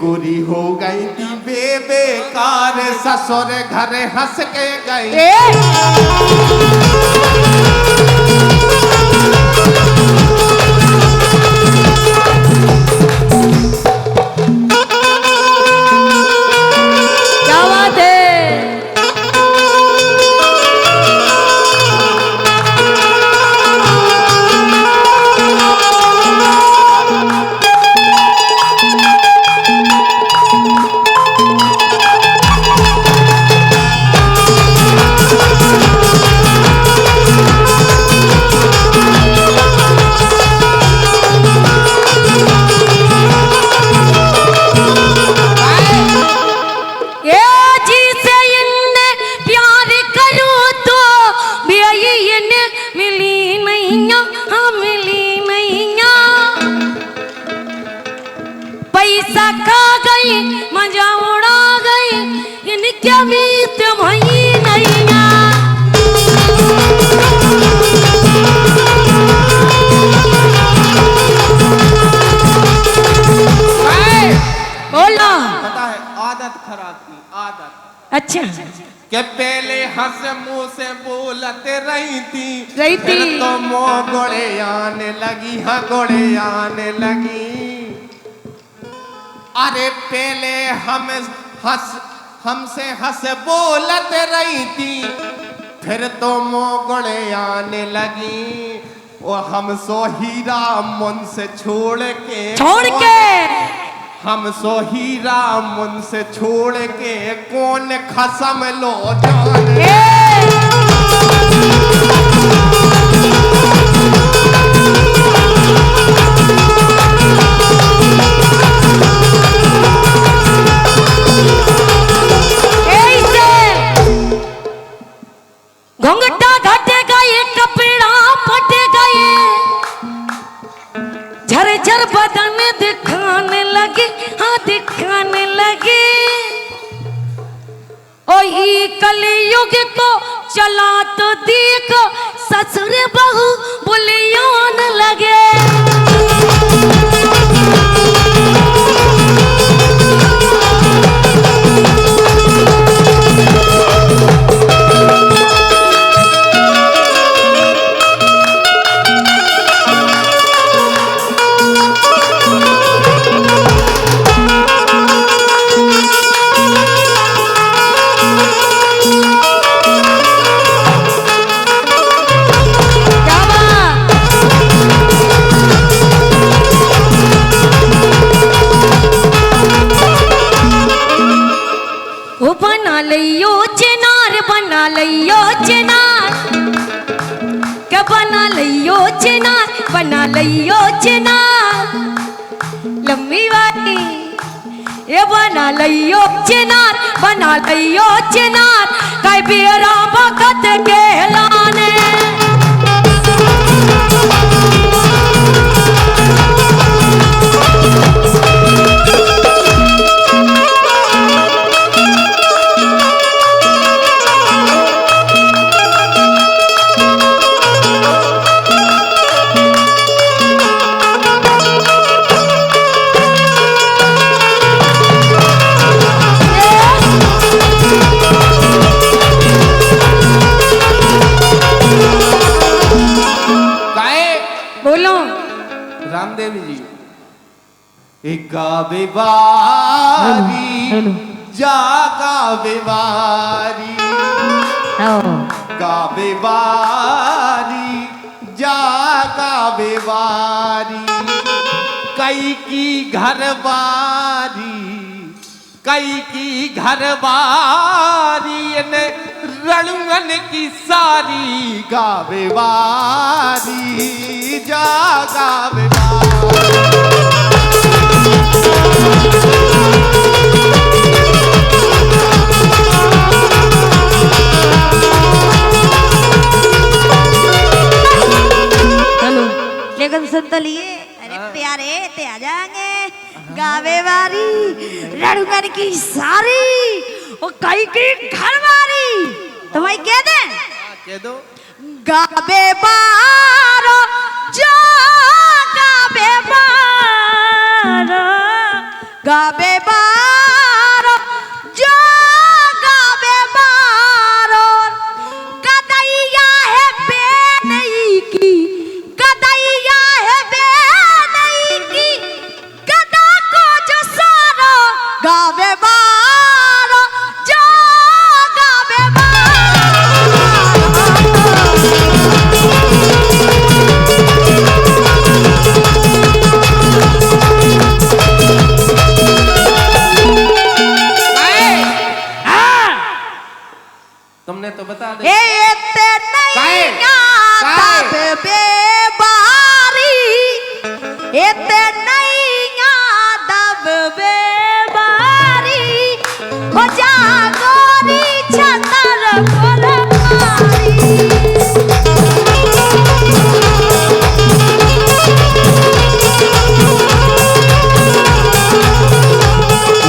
गोरी हो गई थी बेकार ससुर घर हंस के गई। क्या बात है। पैसा खा गई मजा उड़ा गई इनके बीत भई नैया। बोला पता है आदत खराब की आदत। अच्छा कि पहले हंस मुंह से बोलते रही थी फिर तो मुँह गोड़े आने लगी। हाँ गोड़े आने लगी। अरे पहले हमसे हंस बोलते रही थी फिर तो मुँह गोड़े आने लगी। और हम सो हीरा मन से छोड़ के हम सो हीरा मन से छोड़ के कौन खसम लो जाने। घुंघटा घट गए कपड़ा फट गए झरझर बदन दिखाने लगे। हाँ दिखाने लगे। ओ ई कलयुग को चला तो देखो ससुर बहू बुलियान लगे। बना लियो चिनार क्या बना लियो चिनार लम्बी वाली ये बना लियो चिनार कई बेरा वक्त के लाने। रामदेव जी एक बेवारी जागा बेवारी गा बेवारी जागा बेवारी कई की घरवारी ने रणुअन की सारी गा बेवारी जागा लेकिन सुन तो लिए अरे प्यारे ते आ जाएंगे गावे वारी रणुगन की सारी और कई की घरवारी तो भाई कह दो गावे बारो जो गावे बारो गावे बारो जो गावे बारो गदैया है बेनई की गदैया है बेनई की गदा को जो सारो गावे बारो जो गावे तुमने तो बता दे बारी एते नैया दब बेबारी हो जा गोरी छतर कोलमारी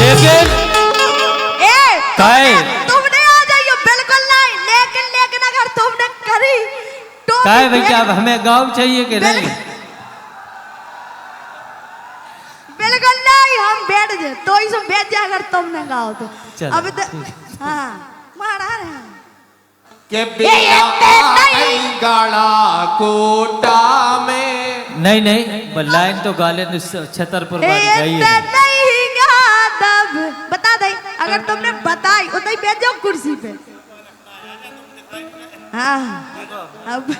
लेकिन काय तुमने आ जाइयो बिल्कुल नहीं लेकिन अगर तुमने करी तो काय भैया अब हमें गाँव चाहिए कि नहीं? बिल्कुल नहीं हम बैठ जाए तो ही सब बैठ जाए अगर तुमने गाओ तो चलो, अब तो हाँ मारा रहे के बेटा आई गाड़ा कोटा में नहीं नहीं लाइन तो गाले छतरपुर वाली गई है। नहीं दब बता दे अगर तुमने बताई उतना ही बैठ जाओ कुर्सी पे हाँ अब